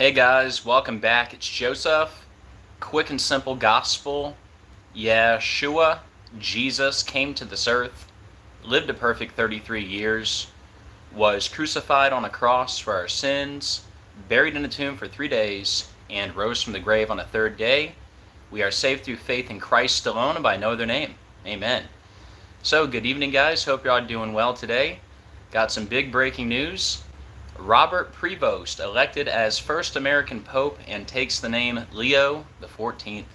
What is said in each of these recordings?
Hey guys, welcome back. It's Joseph. Quick and simple gospel. Yeshua, Jesus, came to this earth, lived a perfect 33 years, was crucified on a cross for our sins, buried in a tomb for 3 days, and rose from the grave on the third day. We are saved through faith in Christ alone and by no other name. Amen. So, good evening, guys. Hope you're all doing well today. Got some big breaking news. Robert Prevost elected as first American Pope and takes the name Leo the 14th.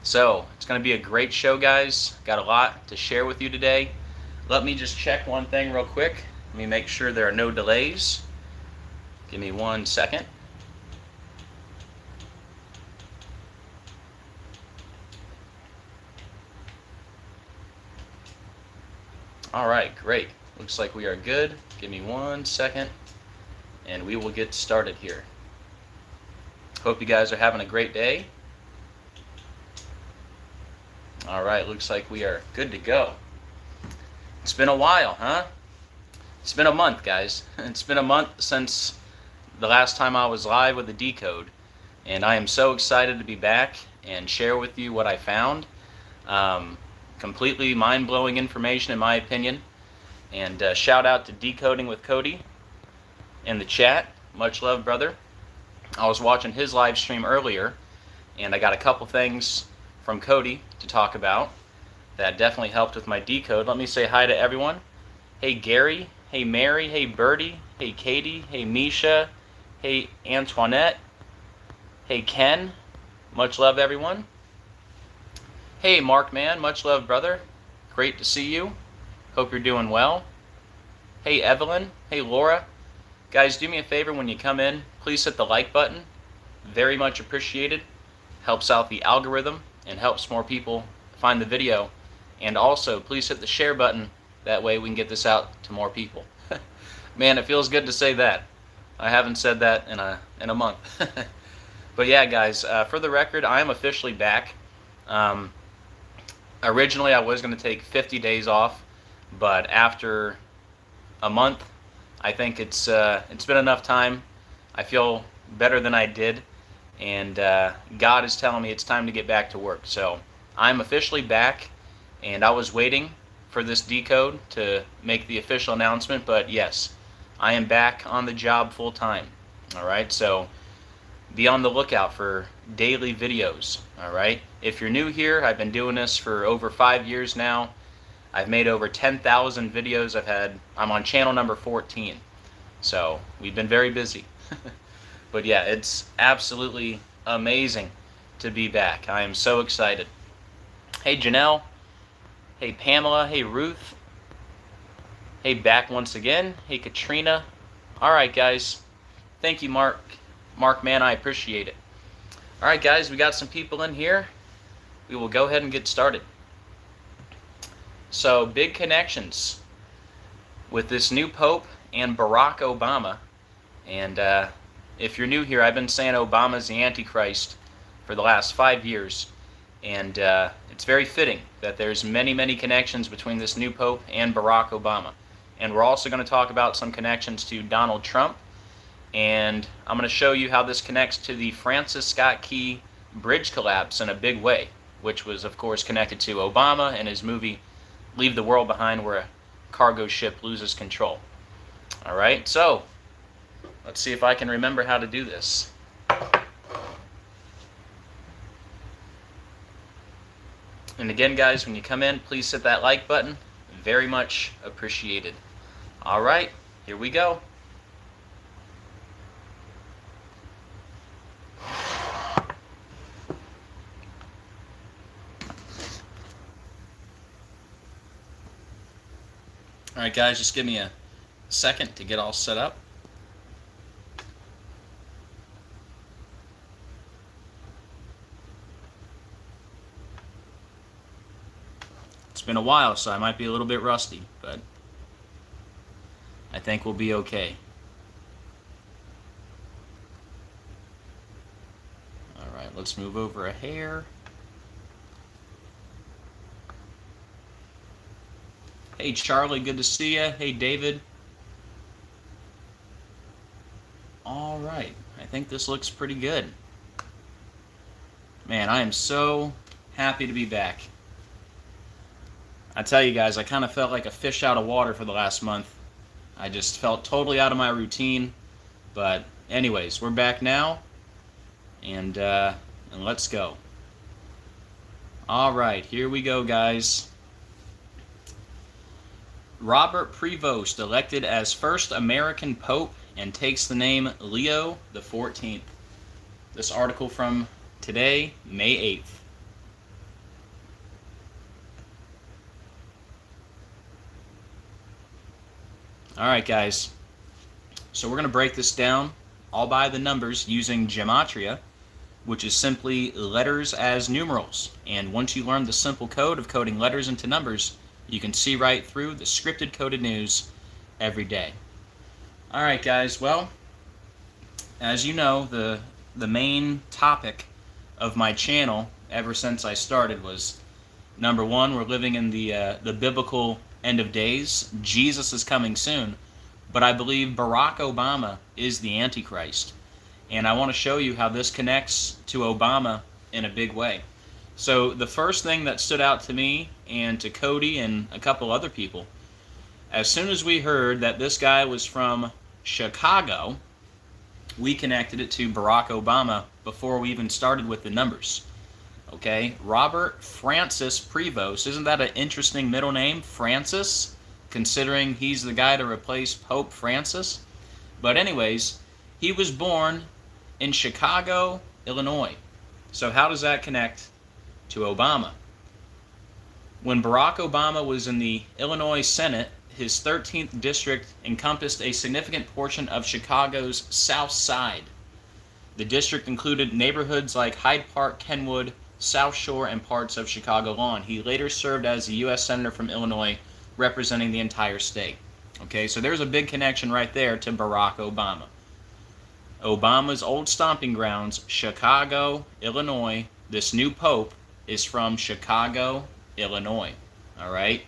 So, it's going to be a great show, guys. Got a lot to share with you today. Let me just check one thing real quick. Let me make sure there are no delays. Give me 1 second. All right, great. Looks like we are good. Give me 1 second, and we will get started here. Hope you guys are having a great day. All right, looks like we are good to go. It's been a while, huh? It's been a month, guys. It's been a month since the last time I was live with the decode, and I am so excited to be back and share with you what I found. Completely mind-blowing information, in my opinion. And shout out to Decoding with Cody in the chat. Much love, brother. I was watching his live stream earlier, and I got a couple things from Cody to talk about that definitely helped with my decode. Let me say hi to everyone. Hey Gary, hey Mary, hey Birdie, hey Katie, hey Misha, hey Antoinette, hey Ken. Much love, everyone. Hey Mark, man, much love, brother. Great to see you. Hope you're doing well. Hey Evelyn, hey Laura. Guys, do me a favor when you come in, please hit the like button. Very much appreciated. Helps out the algorithm and helps more people find the video. And also, please hit the share button. That way we can get this out to more people. Man, it feels good to say that. I haven't said that in a month. But yeah, guys, for the record, I am officially back. Originally, I was going to take 50 days off, but after a month, I think it's been enough time. I feel better than I did, and God is telling me it's time to get back to work. So I'm officially back, and I was waiting for this decode to make the official announcement, but yes, I am back on the job full time. All right, so be on the lookout for daily videos. All right, if you're new here, I've been doing this for over 5 years now. I've made over 10,000 videos. I'm on channel number 14. So we've been very busy. But yeah, it's absolutely amazing to be back. I am so excited. Hey Janelle. Hey Pamela. Hey Ruth. Hey, back once again. Hey Katrina. All right, guys. Thank you, Mark. Mark, man, I appreciate it. All right, guys, we got some people in here. We will go ahead and get started. So, big connections with this new Pope and Barack Obama. And if you're new here, I've been saying Obama's the Antichrist for the last 5 years. And it's very fitting that there's many connections between this new Pope and Barack Obama. And we're also going to talk about some connections to Donald Trump. And I'm going to show you how this connects to the Francis Scott Key bridge collapse in a big way, which was, of course, connected to Obama and his movie Leave the World Behind, where a cargo ship loses control. All right, so let's see if I can remember how to do this. And again, guys, when you come in, please hit that like button. Very much appreciated. All right, here we go. All right, guys, just give me a second to get all set up. It's been a while, so I might be a little bit rusty, but I think we'll be okay. All right, let's move over a hair. Hey, Charlie, good to see you. Hey, David. All right, I think this looks pretty good. Man, I am so happy to be back. I tell you guys, I kind of felt like a fish out of water for the last month. I just felt totally out of my routine. But anyways, we're back now, and let's go. All right, here we go, guys. Robert Prevost elected as first American Pope and takes the name Leo XIV. This article from today, May 8th. All right, guys. So we're going to break this down all by the numbers using gematria, which is simply letters as numerals. And once you learn the simple code of coding letters into numbers, you can see right through the scripted coded news every day. All right, guys. Well, as you know, the main topic of my channel ever since I started was, number one, we're living in the biblical end of days. Jesus is coming soon, but I believe Barack Obama is the Antichrist, and I want to show you how this connects to Obama in a big way. So the first thing that stood out to me and to Cody and a couple other people, as soon as we heard that this guy was from Chicago, we connected it to Barack Obama before we even started with the numbers. Okay, Robert Francis Prevost. Isn't that an interesting middle name, Francis, considering he's the guy to replace Pope Francis? But anyways, he was born in Chicago, Illinois. So how does that connect to Obama? When Barack Obama was in the Illinois Senate, his 13th district encompassed a significant portion of Chicago's South Side. The district included neighborhoods like Hyde Park, Kenwood, South Shore, and parts of Chicago Lawn. He later served as a U.S. Senator from Illinois, representing the entire state. Okay, so there's a big connection right there to Barack Obama. Obama's old stomping grounds, Chicago, Illinois. This new pope is from Chicago, Illinois. All right?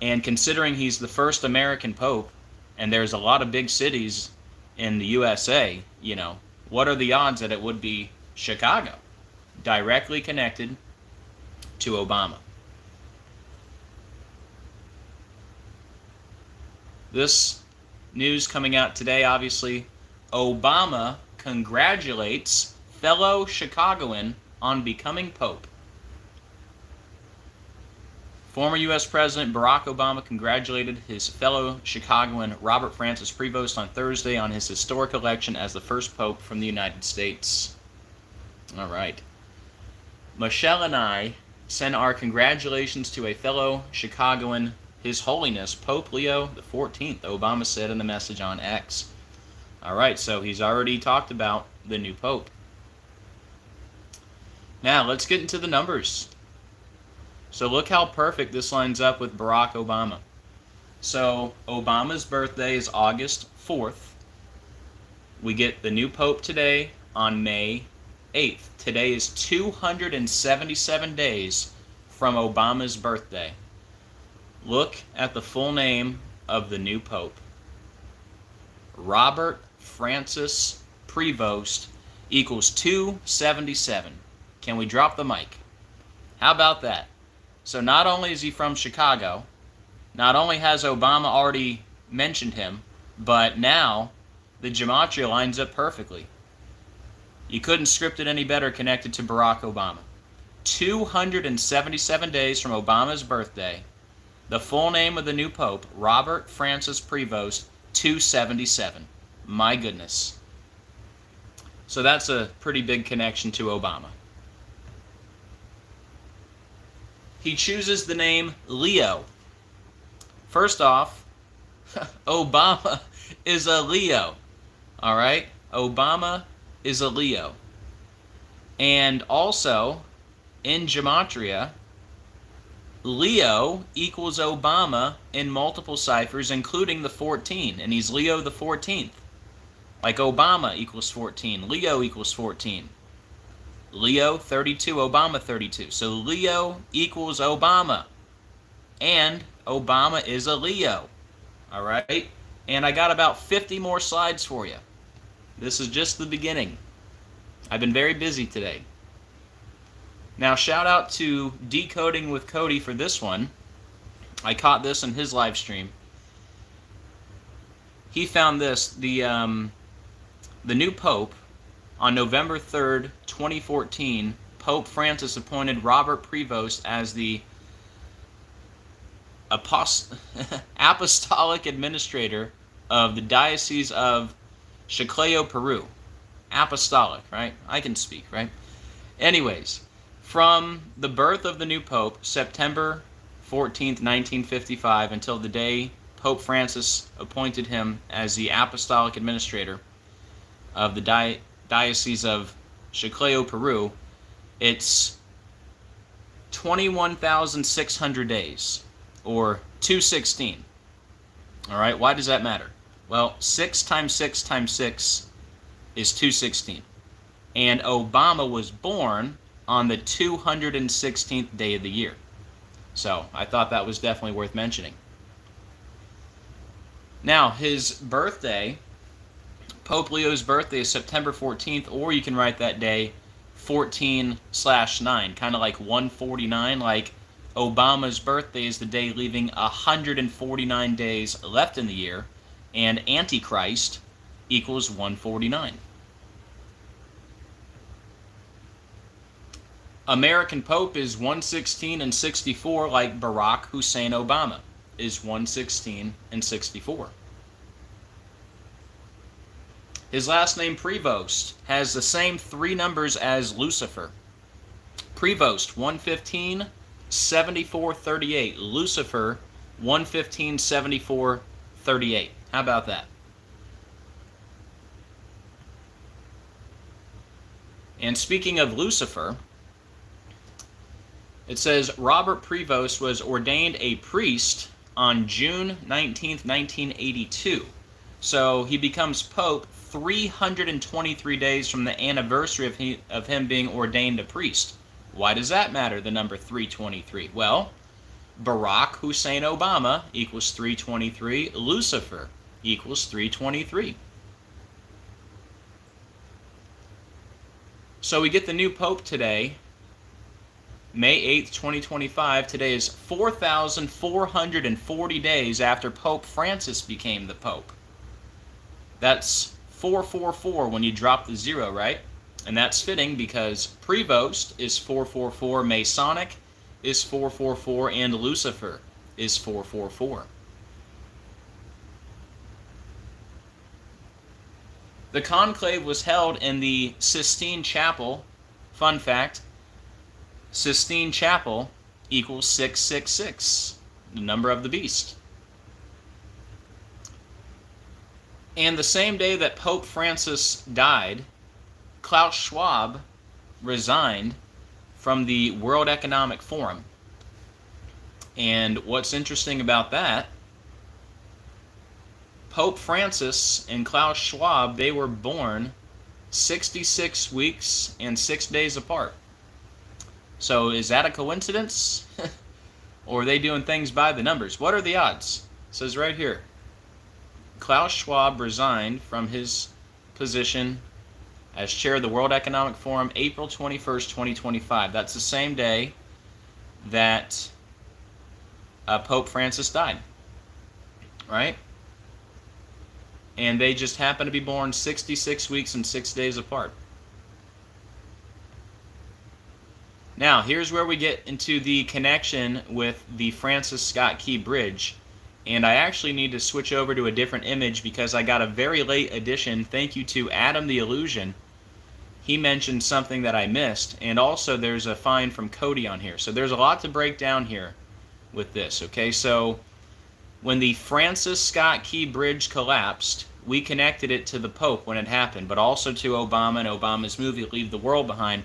And considering he's the first American pope, and there's a lot of big cities in the USA, you know, what are the odds that it would be Chicago? Directly connected to Obama. This news coming out today, obviously, Obama congratulates fellow Chicagoan on becoming Pope. Former U.S. President Barack Obama congratulated his fellow Chicagoan Robert Francis Prevost on Thursday on his historic election as the first Pope from the United States. All right. Michelle and I send our congratulations to a fellow Chicagoan, His Holiness Pope Leo XIV, Obama said in a message on X. All right, so he's already talked about the new Pope. Now, let's get into the numbers. So look how perfect this lines up with Barack Obama. So Obama's birthday is August 4th. We get the new Pope today on May 8th. Today is 277 days from Obama's birthday. Look at the full name of the new Pope. Robert Francis Prevost equals 277. Can we drop the mic? How about that? So not only is he from Chicago, not only has Obama already mentioned him, but now the gematria lines up perfectly. You couldn't script it any better connected to Barack Obama. 277 days from Obama's birthday. The full name of the new Pope, Robert Francis Prevost, 277. My goodness. So that's a pretty big connection to Obama. He chooses the name Leo. First off, Obama is a Leo. All right? Obama is a Leo. And also, in gematria, Leo equals Obama in multiple ciphers, including the 14. And he's Leo the 14th. Like Obama equals 14. Leo equals 14. Leo 32, Obama 32. So Leo equals Obama. And Obama is a Leo. All right? And I got about 50 more slides for you. This is just the beginning. I've been very busy today. Now, shout out to Decoding with Cody for this one. I caught this in his live stream. He found this, the new Pope, on November 3rd, 2014, Pope Francis appointed Robert Prevost as the Apostolic Administrator of the Diocese of Chiclayo, Peru. Apostolic, right? I can speak, right? Anyways, from the birth of the new Pope, September 14th, 1955, until the day Pope Francis appointed him as the Apostolic Administrator of the Diocese of Chiclayo, Peru, it's 21,600 days, or 216. All right, why does that matter? Well, 6 times 6 times 6 is 216. And Obama was born on the 216th day of the year. So I thought that was definitely worth mentioning. Now, his birthday, Pope Leo's birthday, is September 14th, or you can write that day 14/9, kind of like 149, like Obama's birthday is the day leaving 149 days left in the year, and Antichrist equals 149. American Pope is 116 and 64, like Barack Hussein Obama is 116 and 64. His last name, Prevost, has the same 3 numbers as Lucifer. Prevost, 115, 74, 38. Lucifer, 115, 74, 38. How about that? And speaking of Lucifer, it says Robert Prevost was ordained a priest on June 19th, 1982. So he becomes Pope 323 days from the anniversary of him being ordained a priest. Why does that matter, the number 323? Well, Barack Hussein Obama equals 323. Lucifer equals 323. So we get the new Pope today, May 8th, 2025. Today is 4,440 days after Pope Francis became the Pope. That's 444 when you drop the 0, right? And that's fitting because Prevost is 444, Masonic is 444, and Lucifer is 444. The conclave was held in the Sistine Chapel. Fun fact, Sistine Chapel equals 666, the number of the beast. And the same day that Pope Francis died, Klaus Schwab resigned from the World Economic Forum. And what's interesting about that, Pope Francis and Klaus Schwab, they were born 66 weeks and 6 days apart. So is that a coincidence? Or are they doing things by the numbers? What are the odds? It says right here, Klaus Schwab resigned from his position as chair of the World Economic Forum April 21st, 2025. That's the same day that Pope Francis died, right? And they just happen to be born 66 weeks and 6 days apart. Now, here's where we get into the connection with the Francis Scott Key Bridge. And I actually need to switch over to a different image because I got a very late addition. Thank you to Adam the Illusion. He mentioned something that I missed. And also there's a find from Cody on here. So there's a lot to break down here with this. Okay, so when the Francis Scott Key Bridge collapsed, we connected it to the Pope when it happened, but also to Obama and Obama's movie Leave the World Behind,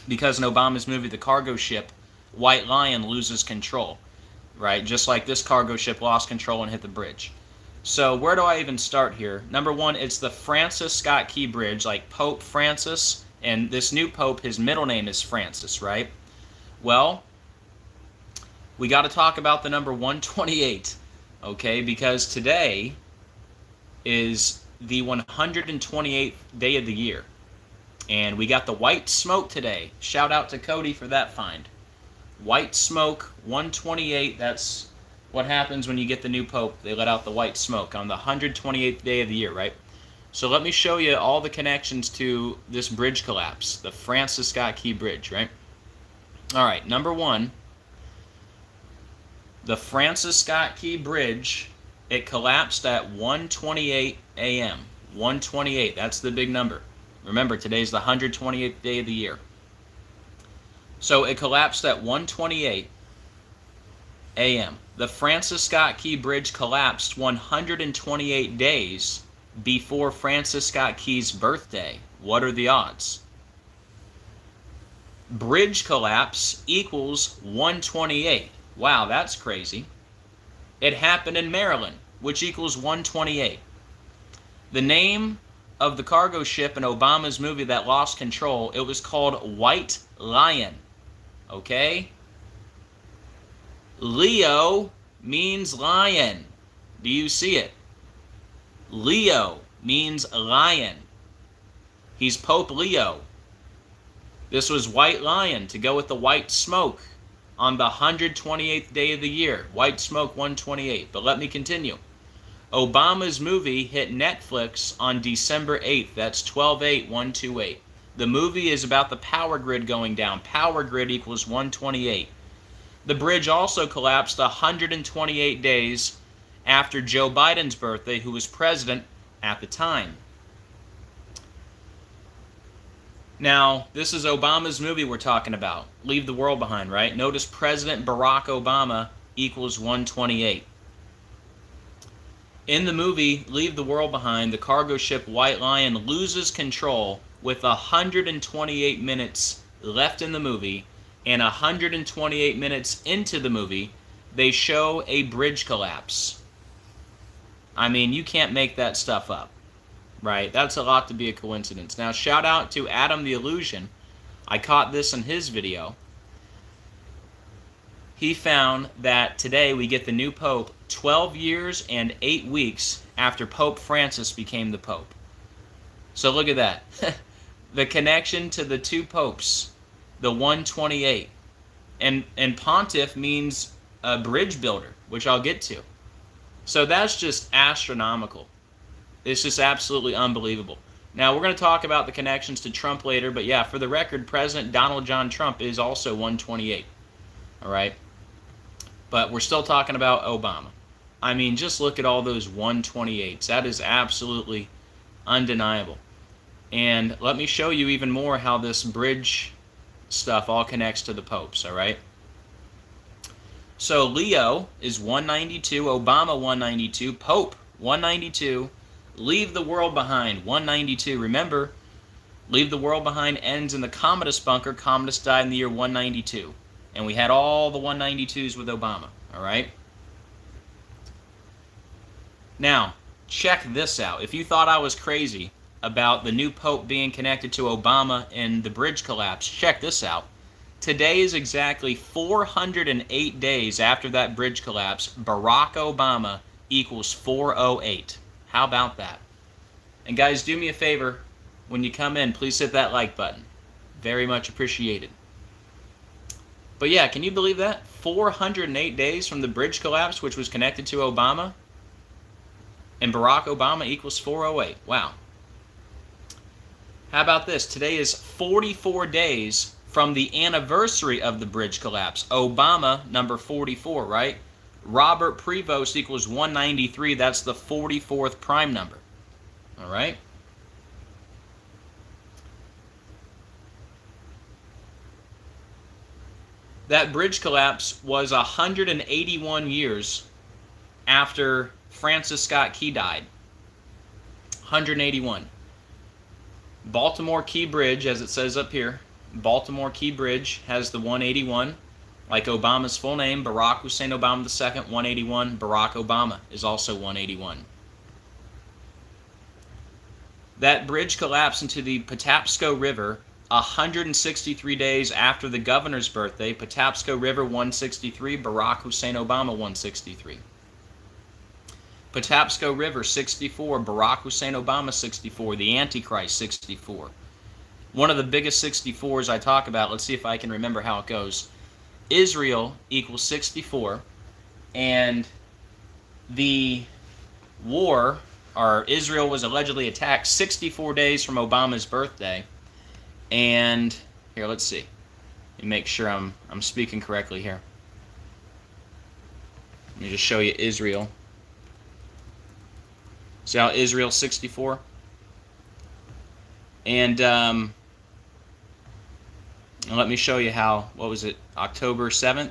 because in Obama's movie The Cargo Ship, White Lion loses control, right? Just like this cargo ship lost control and hit the bridge. So where do I even start here? Number one, it's the Francis Scott Key Bridge, like Pope Francis, and this new Pope, his middle name is Francis, right? Well, we got to talk about the number 128, okay? Because today is the 128th day of the year. And we got the white smoke today. Shout out to Cody for that find. White smoke, 128, that's what happens when you get the new pope. They let out the white smoke on the 128th day of the year, right? So let me show you all the connections to this bridge collapse, the Francis Scott Key Bridge, right? All right, number one, the Francis Scott Key Bridge, it collapsed at 1:28 a.m. 1:28, that's the big number. Remember, today's the 128th day of the year. So it collapsed at 1:28 a.m. The Francis Scott Key Bridge collapsed 128 days before Francis Scott Key's birthday. What are the odds? Bridge collapse equals 128. Wow, that's crazy. It happened in Maryland, which equals 128. The name of the cargo ship in Obama's movie that lost control, it was called White Lion. Okay? Leo means lion. Do you see it? Leo means lion. He's Pope Leo. This was White Lion to go with the white smoke on the 128th day of the year. White smoke 128. But let me continue. Obama's movie hit Netflix on December 8th. That's 12/8/128. The movie is about the power grid going down. Power grid equals 128. The bridge also collapsed 128 days after Joe Biden's birthday, who was president at the time. Now, this is Obama's movie we're talking about. Leave the World Behind, right? Notice President Barack Obama equals 128. In the movie Leave the World Behind, the cargo ship White Lion loses control with 128 minutes left in the movie, and 128 minutes into the movie, they show a bridge collapse. I mean, you can't make that stuff up, right? That's a lot to be a coincidence. Now, shout out to Adam the Illusion. I caught this in his video. He found that today we get the new Pope 12 years and 8 weeks after Pope Francis became the Pope. So look at that. The connection to the two popes, the 128. And pontiff means a bridge builder, which I'll get to. So that's just astronomical. It's just absolutely unbelievable. Now, we're going to talk about the connections to Trump later, but yeah, for the record, President Donald John Trump is also 128. All right? But we're still talking about Obama. I mean, just look at all those 128s. That is absolutely undeniable. And let me show you even more how this bridge stuff all connects to the popes, all right? So Leo is 192, Obama 192, Pope 192, Leave the World Behind 192. Remember, Leave the World Behind ends in the Commodus bunker. Commodus died in the year 192. And we had all the 192s with Obama, all right? Now, check this out. If you thought I was crazy about the new pope being connected to Obama and the bridge collapse, check this out. Today is exactly 408 days after that bridge collapse. Barack Obama equals 408. How about that? And guys, do me a favor. When you come in, please hit that like button. Very much appreciated. But yeah, can you believe that? 408 days from the bridge collapse, which was connected to Obama, and Barack Obama equals 408. Wow. How about this? Today is 44 days from the anniversary of the bridge collapse. Obama, number 44, right? Robert Prevost equals 193. That's the 44th prime number. All right? That bridge collapse was 181 years after Francis Scott Key died. 181. Baltimore Key Bridge, as it says up here, Baltimore Key Bridge has the 181. Like Obama's full name, Barack Hussein Obama II, 181. Barack Obama is also 181. That bridge collapsed into the Patapsco River 163 days after the governor's birthday. Patapsco River 163, Barack Hussein Obama 163. Patapsco River, 64. Barack Hussein Obama, 64. The Antichrist, 64. One of the biggest 64s I talk about, let's see if I can remember how it goes. Israel equals 64, and the war, or Israel was allegedly attacked 64 days from Obama's birthday. And here, let's see. Let me make sure I'm speaking correctly here. Let me just show you Israel. See how Israel's 64? And let me show you how, what was it, October 7th?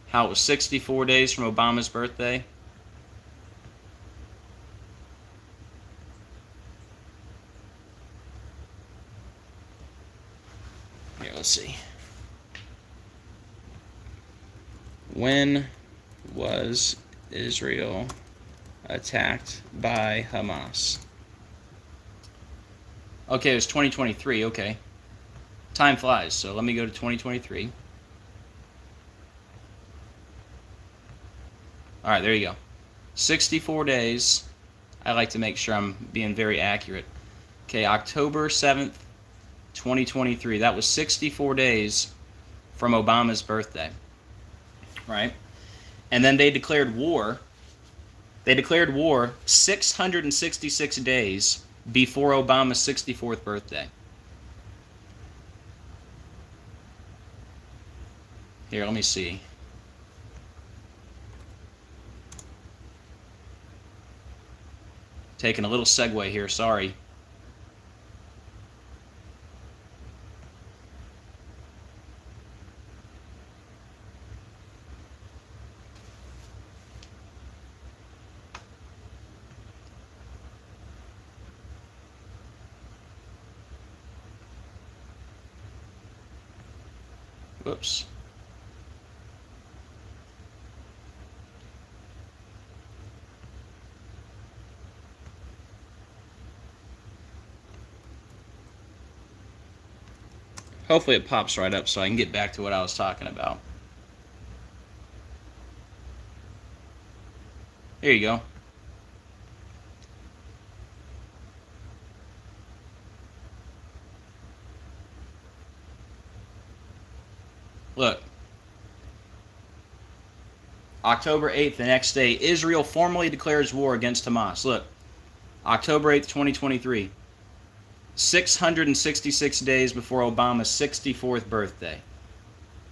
How it was 64 days from Obama's birthday. Here, let's see. When was Israel attacked by Hamas? Okay, it was 2023, okay. Time flies, so let me go to 2023. Alright, there you go. 64 days. I like to make sure I'm being very accurate. Okay, October 7th, 2023. That was 64 days from Obama's birthday. Right? And then they declared war. They declared war 666 days before Obama's 64th birthday. Here, let me see. Taking a little segue here, sorry. Whoops. Hopefully it pops right up so I can get back to what I was talking about. There you go. Look. October 8th, the next day, Israel formally declares war against Hamas. Look. October 8th, 2023. 666 days before Obama's 64th birthday.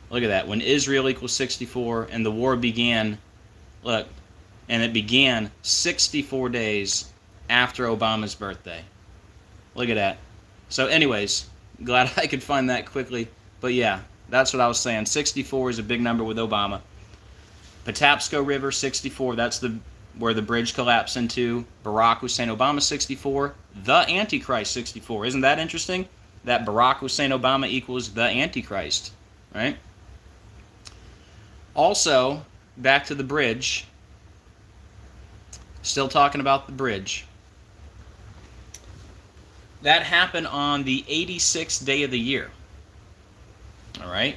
Look at that. When Israel equals 64 and the war began, look, and it began 64 days after Obama's birthday. Look at that. So anyways, glad I could find that quickly. But yeah, that's what I was saying. 64 is a big number with Obama. Patapsco River, 64. That's where the bridge collapsed into. Barack Hussein Obama, 64. The Antichrist, 64. Isn't that interesting? That Barack Hussein Obama equals the Antichrist, right? Also, back to the bridge. Still talking about the bridge. That happened on the 86th day of the year. All right?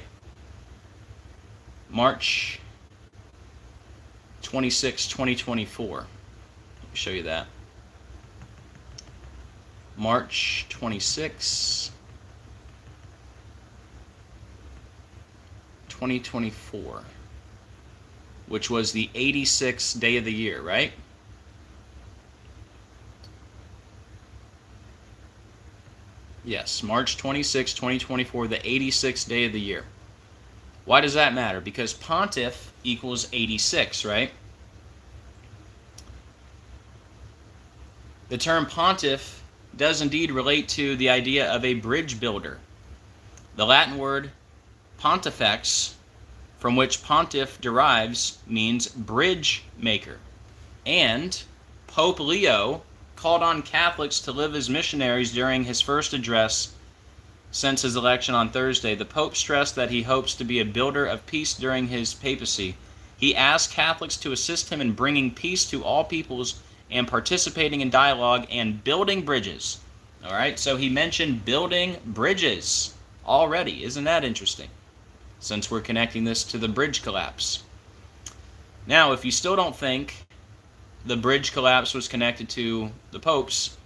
March 26, 2024. Let me show you that. March 26, 2024, which was the 86th day of the year, right? Yes, March 26, 2024, the 86th day of the year. Why does that matter? Because pontiff equals 86, right? The term pontiff does indeed relate to the idea of a bridge builder. The Latin word pontifex, from which pontiff derives, means bridge maker. And Pope Leo called on Catholics to live as missionaries during his first address since his election on Thursday. The Pope stressed that he hopes to be a builder of peace during his papacy. He asked Catholics to assist him in bringing peace to all peoples and participating in dialogue and building bridges. All right, so he mentioned building bridges. already. Isn't that interesting? Since we're connecting this to the bridge collapse. Now, if you still don't think the bridge collapse was connected to the popes,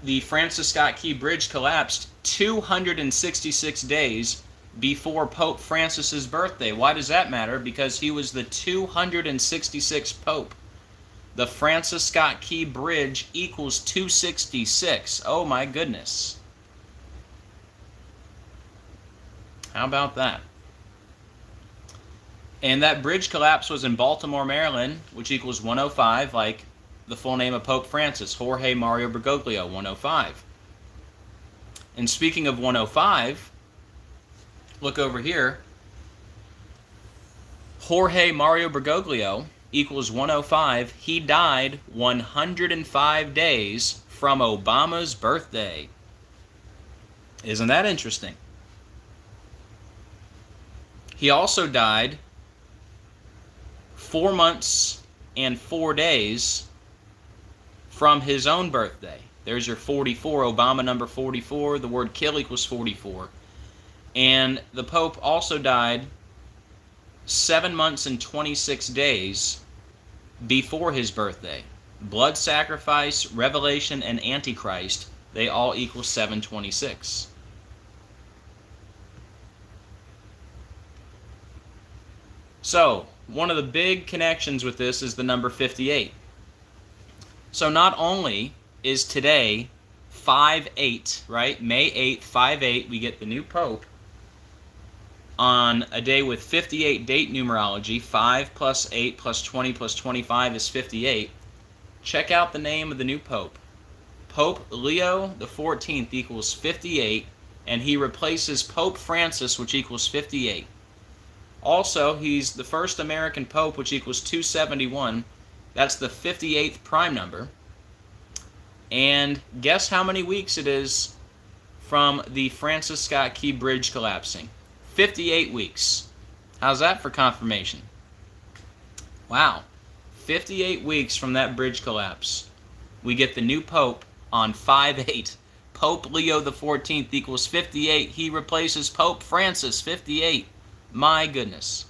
the Francis Scott Key Bridge collapsed 266 days before Pope Francis's birthday. Why does that matter? Because he was the 266th Pope. The Francis Scott Key Bridge equals 266. Oh my goodness. How about that? And that bridge collapse was in Baltimore, Maryland, which equals 105, like the full name of Pope Francis, Jorge Mario Bergoglio, 105. And speaking of 105, look over here. Jorge Mario Bergoglio equals 105. He died 105 days from Obama's birthday. Isn't that interesting? He also died 4 months and 4 days from his own birthday. There's your 44, Obama number 44. The word kill equals 44. And the Pope also died 7 months and 26 days before his birthday. Blood sacrifice, revelation, and Antichrist, they all equal 726. So, one of the big connections with this is the number 58. So not only is today 5/8, right? May 8th, 5/8, we get the new Pope on a day with 58 date numerology. 5 plus 8 plus 20 plus 25 is 58. Check out the name of the new Pope. Pope Leo the 14th equals 58, and he replaces Pope Francis, which equals 58. Also, he's the first American Pope, which equals 271. That's the 58th prime number. And guess how many weeks it is from the Francis Scott Key Bridge collapsing? 58 weeks. How's that for confirmation? Wow. 58 weeks from that bridge collapse. We get the new Pope on 5/8. Pope Leo the 14th equals 58. He replaces Pope Francis, 58. My goodness.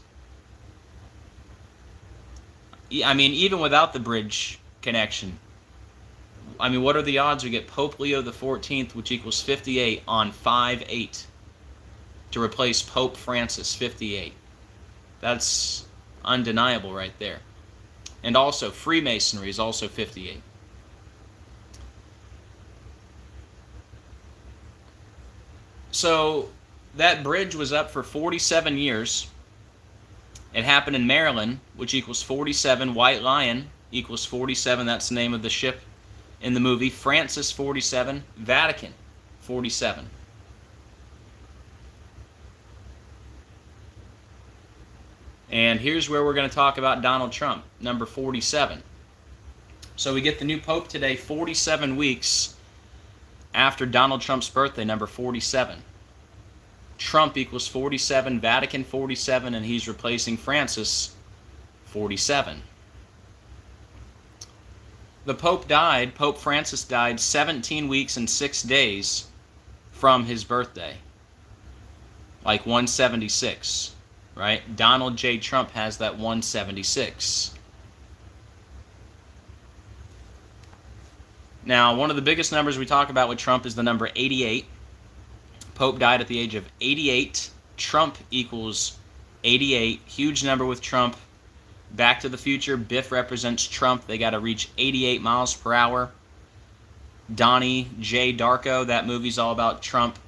I mean, even without the bridge connection, I mean, what are the odds we get Pope Leo the 14th, which equals 58, on 5/8 to replace Pope Francis, 58? That's undeniable right there. And also, Freemasonry is also 58. So, that bridge was up for 47 years. It happened in Maryland, which equals 47. White Lion equals 47. That's the name of the ship in the movie. Francis, 47. Vatican, 47. And here's where we're going to talk about Donald Trump, number 47. So we get the new Pope today, 47 weeks after Donald Trump's birthday, number 47. Trump equals 47, Vatican 47, and he's replacing Francis, 47. The Pope died, Pope Francis died 17 weeks and 6 days from his birthday. Like 176, right? Donald J. Trump has that 176. Now, one of the biggest numbers we talk about with Trump is the number 88. Pope died at the age of 88. Trump equals 88. Huge number with Trump. Back to the Future, Biff represents Trump. They got to reach 88 miles per hour. Donnie J. Darko, that movie's all about Trump.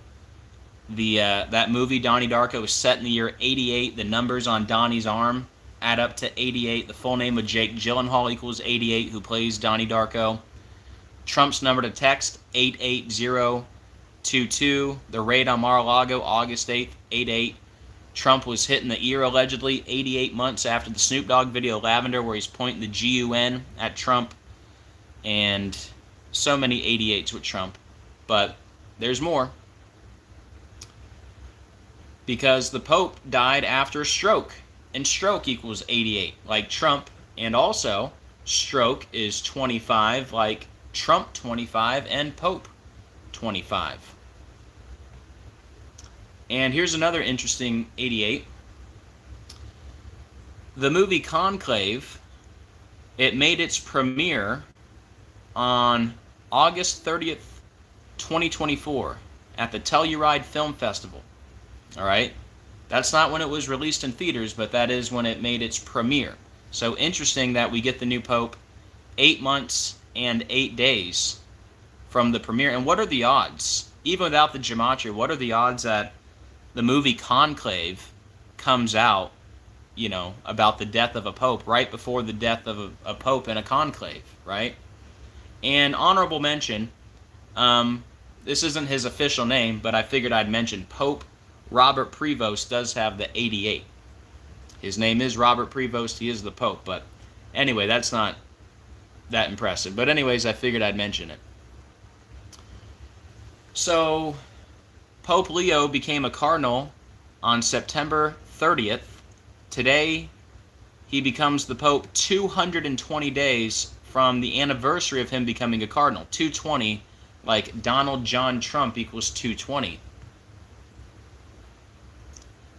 That movie, Donnie Darko, is set in the year 88. The numbers on Donnie's arm add up to 88. The full name of Jake Gyllenhaal equals 88, who plays Donnie Darko. Trump's number to text, 88022. The raid on Mar-a-Lago, August 8th, 88. Trump was hit in the ear, allegedly, 88 months after the Snoop Dogg video Lavender, where he's pointing the GUN at Trump. And so many 88s with Trump. But there's more. Because the Pope died after a stroke. And stroke equals 88, like Trump. And also, stroke is 25, like Trump 25 and Pope 25. And here's another interesting 88. The movie Conclave, it made its premiere on August 30th, 2024 at the Telluride Film Festival. All right? That's not when it was released in theaters, but that is when it made its premiere. So interesting that we get the new Pope 8 months and 8 days from the premiere. And what are the odds? Even without the gematria, what are the odds that the movie Conclave comes out, you know, about the death of a pope right before the death of a pope in a conclave, right? And honorable mention, this isn't his official name, but I figured I'd mention Pope Robert Prevost does have the 88. His name is Robert Prevost. He is the Pope, but anyway, that's not that impressive. But anyways, I figured I'd mention it. So, Pope Leo became a cardinal on September 30th. Today, he becomes the Pope 220 days from the anniversary of him becoming a cardinal. 220, like Donald John Trump equals 220.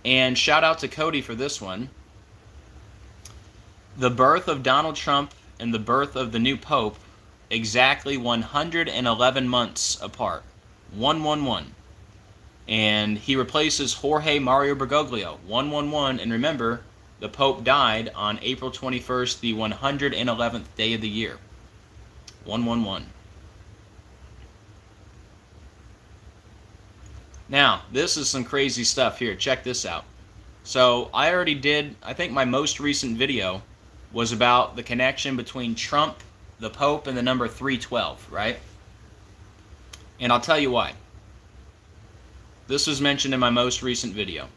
And shout out to Cody for this one. The birth of Donald Trump and the birth of the new Pope, exactly 111 months apart. 111. And he replaces Jorge Mario Bergoglio, 111. And remember, the Pope died on April 21st, the 111th day of the year. 111. Now, this is some crazy stuff here. Check this out. So, I already did, I think my most recent video was about the connection between Trump, the Pope, and the number 312, right? And I'll tell you why. This was mentioned in my most recent video.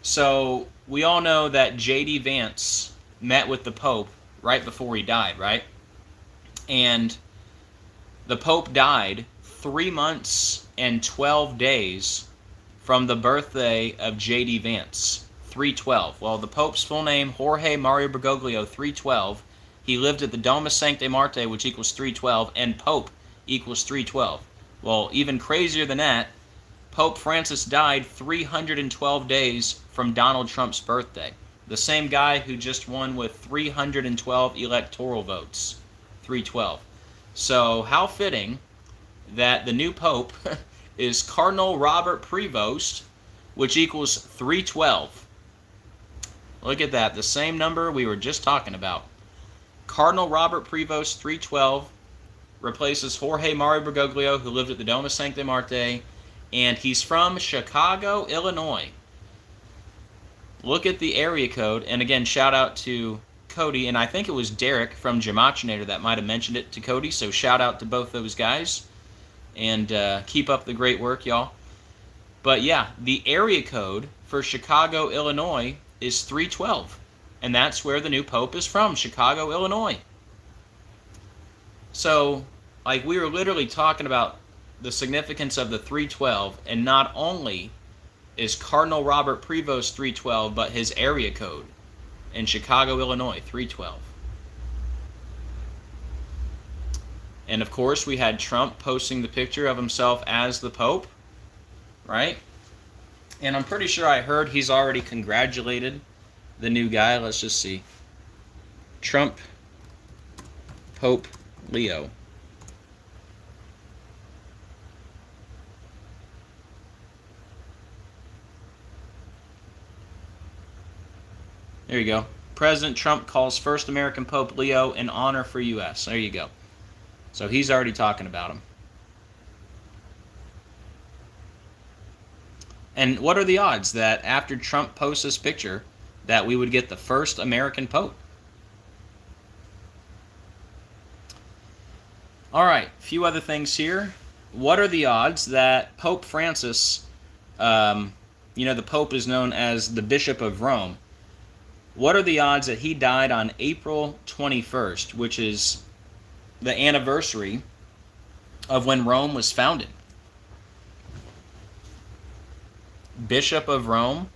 So, we all know that J.D. Vance met with the Pope right before he died, right? And the Pope died 3 months and 12 days from the birthday of J.D. Vance, 312. Well, the Pope's full name, Jorge Mario Bergoglio, 312. He lived at the Domus Sancti Marte, which equals 312, and Pope equals 312. Well, even crazier than that, Pope Francis died 312 days from Donald Trump's birthday. The same guy who just won with 312 electoral votes. 312. So, how fitting that the new Pope is Cardinal Robert Prevost, which equals 312. Look at that, the same number we were just talking about. Cardinal Robert Prevost, 312, replaces Jorge Mario Bergoglio, who lived at the Domus Sancti Marte, and he's from Chicago, Illinois. Look at the area code, and again, shout out to Cody, and I think it was Derek from Gematrinator that might have mentioned it to Cody, so shout out to both those guys, and keep up the great work, y'all. But yeah, the area code for Chicago, Illinois is 312, and that's where the new Pope is from, Chicago, Illinois. So, like, we were literally talking about the significance of the 312, and not only is Cardinal Robert Prevost 312, but his area code in Chicago, Illinois, 312. And of course, we had Trump posting the picture of himself as the Pope, right? And I'm pretty sure I heard he's already congratulated the new guy. Let's just see. Trump, Pope Leo. There you go. President Trump calls first American Pope Leo an honor for U.S. There you go. So he's already talking about him. And what are the odds that after Trump posts this picture that we would get the first American Pope? All right, a few other things here. What are the odds that Pope Francis, the Pope is known as the Bishop of Rome. What are the odds that he died on April 21st, which is the anniversary of when Rome was founded? Bishop of Rome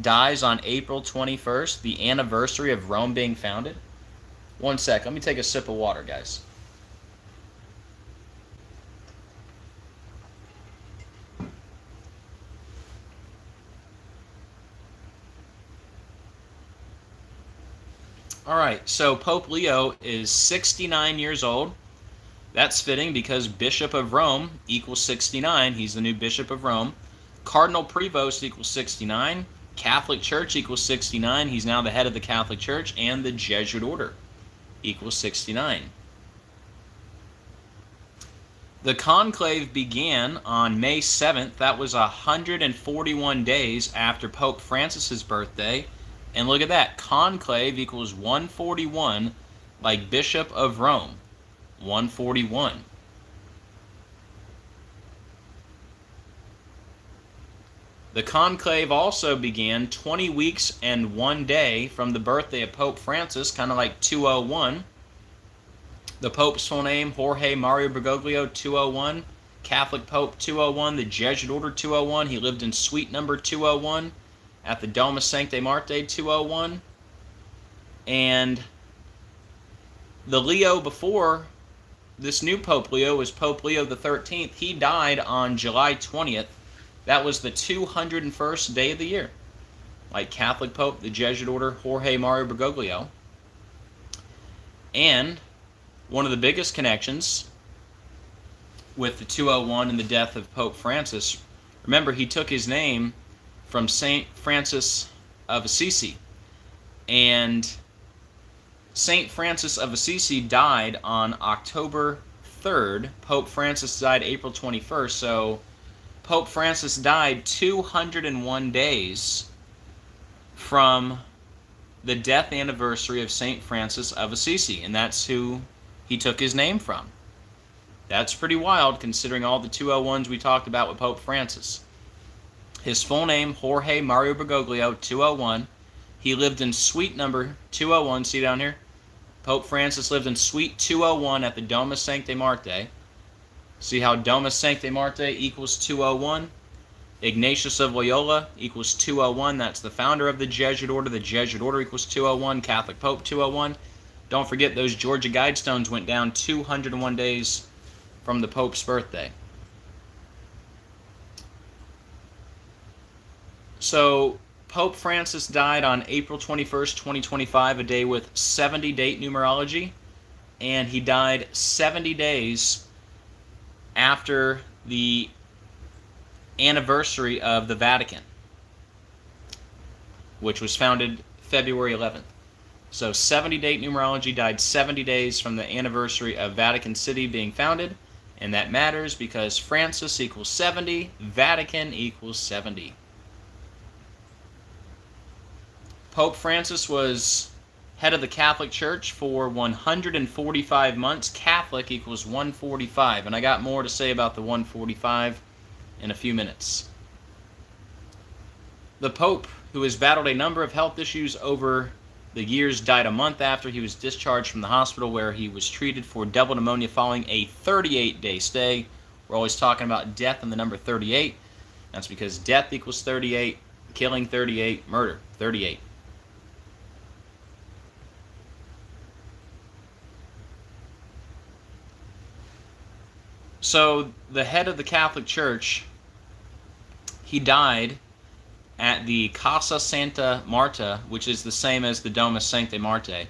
dies on April 21st, the anniversary of Rome being founded. One sec, let me take a sip of water, guys. All right, so Pope Leo is 69 years old. That's fitting because Bishop of Rome equals 69. He's the new Bishop of Rome. Cardinal Prevost equals 69. Catholic Church equals 69. He's now the head of the Catholic Church. And the Jesuit Order equals 69. The conclave began on May 7th. That was 141 days after Pope Francis's birthday. And look at that. Conclave equals 141, like Bishop of Rome. 141. The conclave also began 20 weeks and 1 day from the birthday of Pope Francis, kind of like 201. The Pope's full name, Jorge Mario Bergoglio, 201. Catholic Pope, 201. The Jesuit Order, 201. He lived in suite number 201 at the Domus Sancti Marte, 201. And the Leo before this new Pope Leo was Pope Leo the 13th. He died on July 20th. That was the 201st day of the year. Like Catholic Pope, the Jesuit Order, Jorge Mario Bergoglio. And one of the biggest connections with the 201 and the death of Pope Francis, remember he took his name from St. Francis of Assisi. And St. Francis of Assisi died on October 3rd. Pope Francis died April 21st. So Pope Francis died 201 days from the death anniversary of St. Francis of Assisi. And that's who he took his name from. That's pretty wild considering all the 201s we talked about with Pope Francis. His full name, Jorge Mario Bergoglio, 201. He lived in suite number 201. See down here? Pope Francis lived in suite 201 at the Domus Sancti Marte. See how Domus Sancti Marte equals 201? Ignatius of Loyola equals 201. That's the founder of the Jesuit Order. The Jesuit Order equals 201. Catholic Pope, 201. Don't forget those Georgia Guidestones went down 201 days from the Pope's birthday. So Pope Francis died on April 21st, 2025, a day with 70 date numerology, and he died 70 days after the anniversary of the Vatican, which was founded February 11th. So 70 date numerology, died 70 days from the anniversary of Vatican City being founded, and that matters because Francis equals 70, Vatican equals 70. Pope Francis was head of the Catholic Church for 145 months. Catholic equals 145. And I got more to say about the 145 in a few minutes. The Pope, who has battled a number of health issues over the years, died a month after he was discharged from the hospital where he was treated for double pneumonia following a 38-day stay. We're always talking about death and the number 38. That's because death equals 38, killing 38, murder 38. So the head of the Catholic Church, he died at the Casa Santa Marta, which is the same as the Domus Sancti Marte.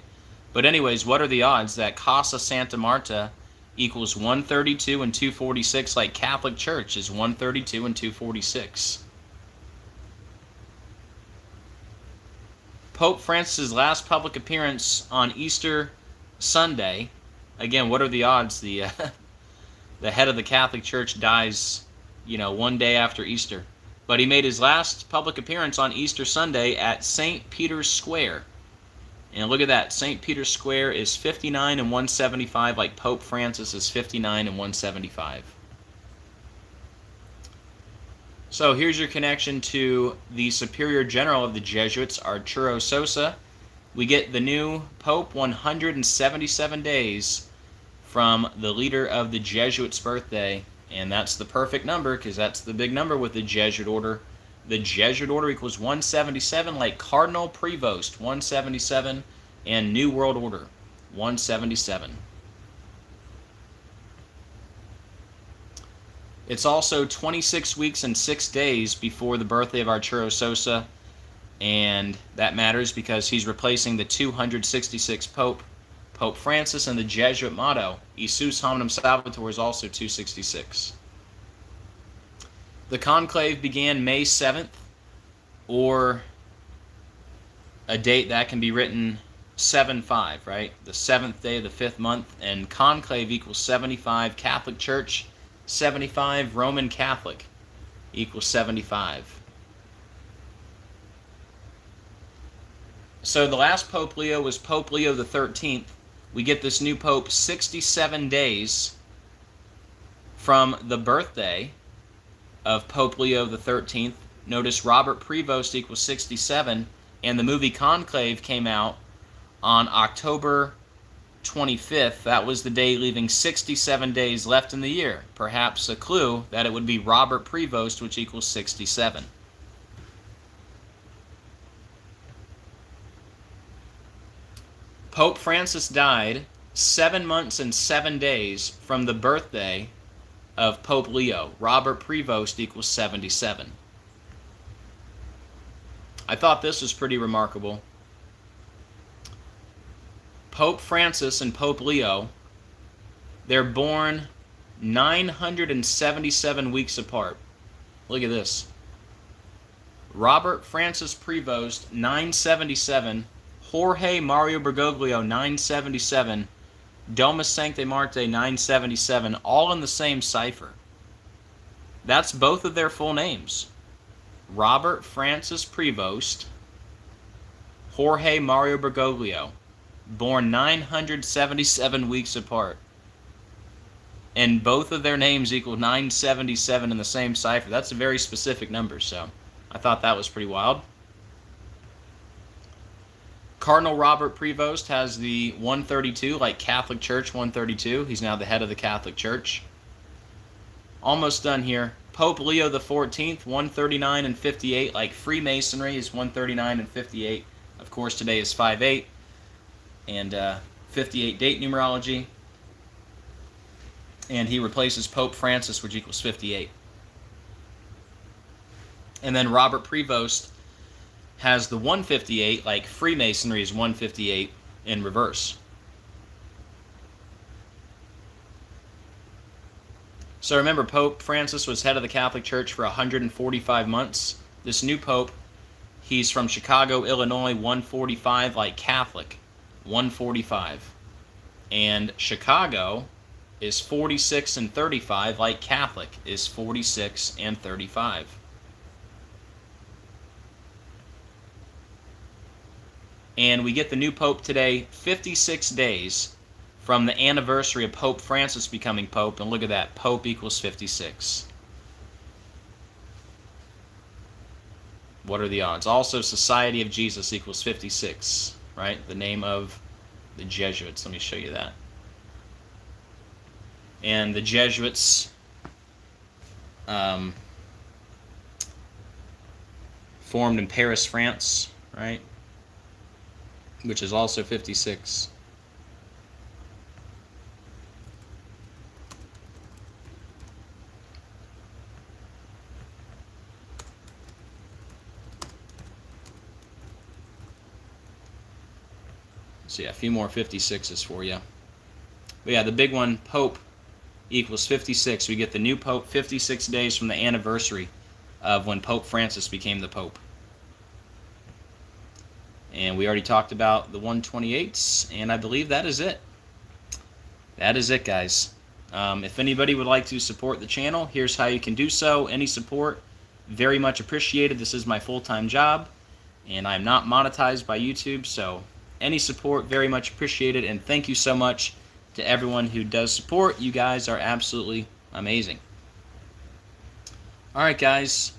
But anyways, what are the odds that Casa Santa Marta equals 132 and 246 like Catholic Church is 132 and 246? Pope Francis' last public appearance on Easter Sunday, again, what are the odds the head of the Catholic Church dies, one day after Easter? But he made his last public appearance on Easter Sunday at St. Peter's Square. And look at that. St. Peter's Square is 59 and 175, like Pope Francis is 59 and 175. So here's your connection to the Superior General of the Jesuits, Arturo Sosa. We get the new Pope 177 days from the leader of the Jesuits' birthday. And that's the perfect number because that's the big number with the Jesuit Order. The Jesuit Order equals 177, like Cardinal Prevost, 177, and New World Order, 177. It's also 26 weeks and 6 days before the birthday of Arturo Sosa. And that matters because he's replacing the 266 Pope, Pope Francis, and the Jesuit motto, Isus Hominum Salvator, is also 266. The conclave began May 7th, or a date that can be written 7-5, right? The 7th day of the 5th month, and conclave equals 75, Catholic Church 75, Roman Catholic equals 75. So the last Pope Leo was Pope Leo the 13th. We get this new Pope 67 days from the birthday of Pope Leo the 13th. Notice Robert Prevost equals 67, and the movie Conclave came out on October 25th. That was the day leaving 67 days left in the year. Perhaps a clue that it would be Robert Prevost, which equals 67. Pope Francis died 7 months and 7 days from the birthday of Pope Leo. Robert Prevost equals 77. I thought this was pretty remarkable. Pope Francis and Pope Leo, they're born 977 weeks apart. Look at this. Robert Francis Prevost, 977. Jorge Mario Bergoglio, 977. Domus Sancti Marte, 977. All in the same cipher. That's both of their full names. Robert Francis Prevost, Jorge Mario Bergoglio, born 977 weeks apart. And both of their names equal 977 in the same cipher. That's a very specific number, so I thought that was pretty wild. Cardinal Robert Prevost has the 132, like Catholic Church 132. He's now the head of the Catholic Church. Almost done here. Pope Leo the 14th, 139 and 58, like Freemasonry is 139 and 58. Of course, today is 5/8 and 58 date numerology. And he replaces Pope Francis, which equals 58. And then Robert Prevost has the 158, like Freemasonry is 158 in reverse. So remember, Pope Francis was head of the Catholic Church for 145 months. This new Pope, he's from Chicago, Illinois, 145, like Catholic, 145. And Chicago is 46 and 35, like Catholic is 46 and 35. And we get the new Pope today, 56 days from the anniversary of Pope Francis becoming Pope. And look at that, Pope equals 56. What are the odds? Also, Society of Jesus equals 56, right? The name of the Jesuits. Let me show you that. And the Jesuits formed in Paris, France, right? Which is also 56. So yeah, a few more 56s for you. But yeah, the big one, Pope equals 56. We get the new Pope 56 days from the anniversary of when Pope Francis became the Pope. And we already talked about the 128s, and I believe that is it. That is it, guys. If anybody would like to support the channel, here's how you can do so. Any support, very much appreciated. This is my full-time job, and I'm not monetized by YouTube, so any support, very much appreciated, and thank you so much to everyone who does support. You guys are absolutely amazing. Alright, guys.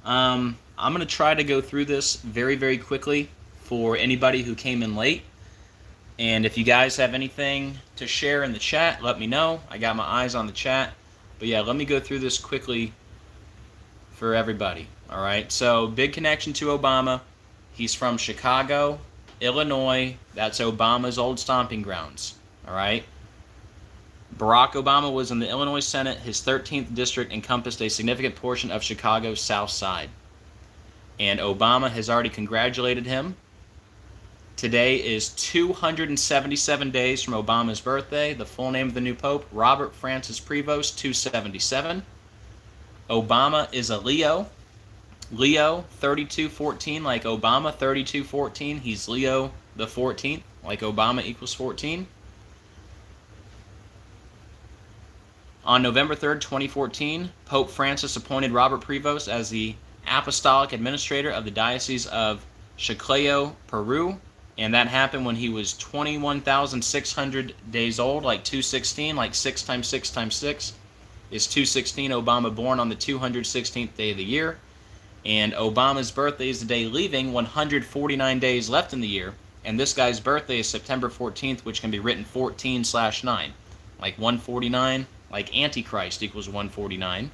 I'm going to try to go through this very, very quickly for anybody who came in late. And if you guys have anything to share in the chat, let me know. I got my eyes on the chat. But yeah, let me go through this quickly for everybody. Alright, so big connection to Obama. He's from Chicago, Illinois. That's Obama's old stomping grounds. Alright. Barack Obama was in the Illinois Senate. His 13th district encompassed a significant portion of Chicago's South Side. and Obama has already congratulated him. Today is 277 days from Obama's birthday. The full name of the new Pope, Robert Francis Prevost, 277. Obama is a Leo. Leo, 3214, like Obama, 3214. He's Leo the 14th, like Obama equals 14. On November 3rd, 2014, Pope Francis appointed Robert Prevost as the Apostolic Administrator of the Diocese of Chiclayo, Peru, and that happened when he was 21,600 days old, like 216, like 6 times 6 times 6 is 216. Obama born on the 216th day of the year, and Obama's birthday is the day leaving 149 days left in the year, and this guy's birthday is September 14th, which can be written 14/9, like 149, like Antichrist equals 149.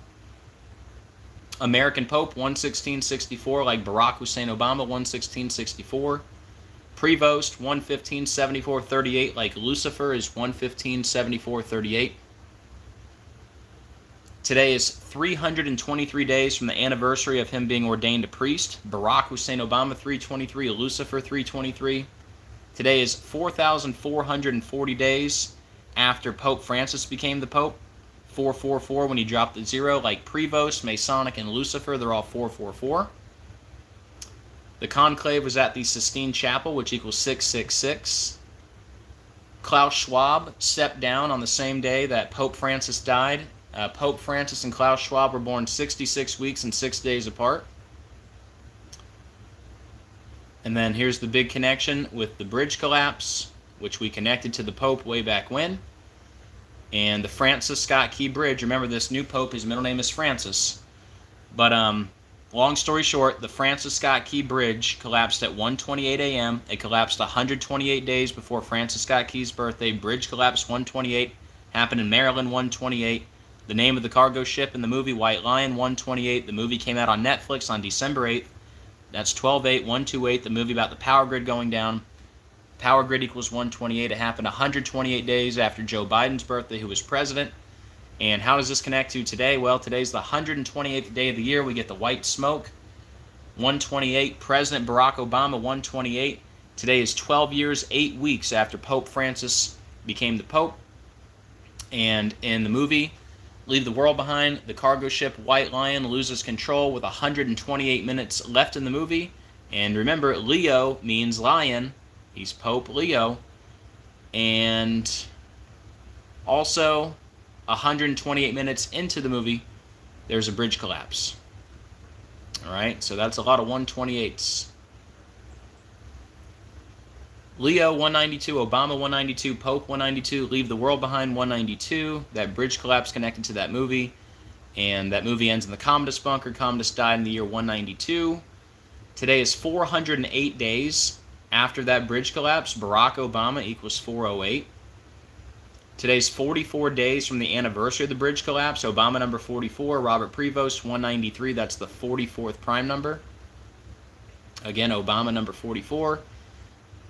American Pope, 11664, like Barack Hussein Obama, 11664. Prevost, 1157438, like Lucifer is 1157438. Today is 323 days from the anniversary of him being ordained a priest. Barack Hussein Obama, 323, Lucifer, 323. Today is 4,440 days after Pope Francis became the Pope. 444 when he dropped the 0, like Prevost, Masonic, and Lucifer, they're all 444. The conclave was at the Sistine Chapel, which equals 666. Klaus Schwab stepped down on the same day that Pope Francis died. Pope Francis and Klaus Schwab were born 66 weeks and 6 days apart. And then here's the big connection with the bridge collapse, which we connected to the Pope way back when. And the Francis Scott Key Bridge, remember this new Pope, his middle name is Francis. But long story short, the Francis Scott Key Bridge collapsed at 1:28 a.m. It collapsed 128 days before Francis Scott Key's birthday. Bridge collapse 128, happened in Maryland 128. The name of the cargo ship in the movie White Lion 128. The movie came out on Netflix on December 8th. That's 12/8/128, the movie about the power grid going down. Power grid equals 128. It happened 128 days after Joe Biden's birthday, who was president. And how does this connect to today? Well, today's the 128th day of the year. We get the white smoke. 128, President Barack Obama, 128. Today is 12 years, 8 weeks after Pope Francis became the Pope. And in the movie Leave the World Behind, the cargo ship White Lion loses control with 128 minutes left in the movie. And remember, Leo means lion. He's Pope Leo. And also, 128 minutes into the movie, there's a bridge collapse. Alright, so that's a lot of 128s. Leo 192, Obama 192, Pope 192, Leave the World Behind 192. That bridge collapse connected to that movie. And that movie ends in the Commodus bunker. Commodus died in the year 192. Today is 408 days after that bridge collapse. Barack Obama equals 408. Today's 44 days from the anniversary of the bridge collapse. Obama number 44, Robert Prevost 193. That's the 44th prime number. Again, Obama number 44.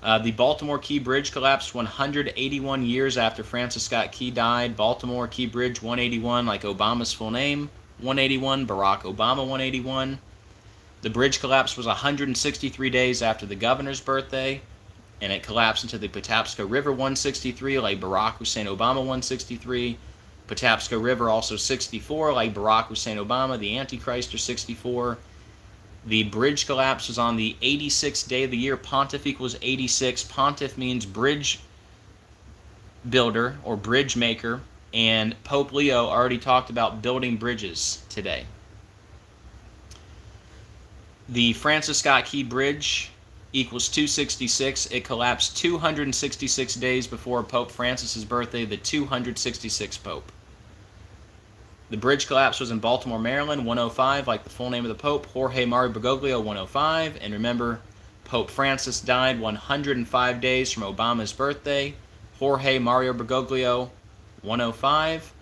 The Baltimore Key Bridge collapsed 181 years after Francis Scott Key died. Baltimore Key Bridge 181, like Obama's full name. 181, Barack Obama 181. The bridge collapse was 163 days after the governor's birthday, and it collapsed into the Patapsco River 163, like Barack Hussein Obama 163. Patapsco River also 64, like Barack Hussein Obama. The Antichrist are 64. The bridge collapse was on the 86th day of the year. Pontiff equals 86. Pontiff means bridge builder or bridge maker, and Pope Leo already talked about building bridges today. The Francis Scott Key Bridge equals 266. It collapsed 266 days before Pope Francis's birthday, the 266th Pope. The bridge collapse was in Baltimore, Maryland, 105, like the full name of the Pope, Jorge Mario Bergoglio, 105. And remember, Pope Francis died 105 days from Obama's birthday, Jorge Mario Bergoglio, 105.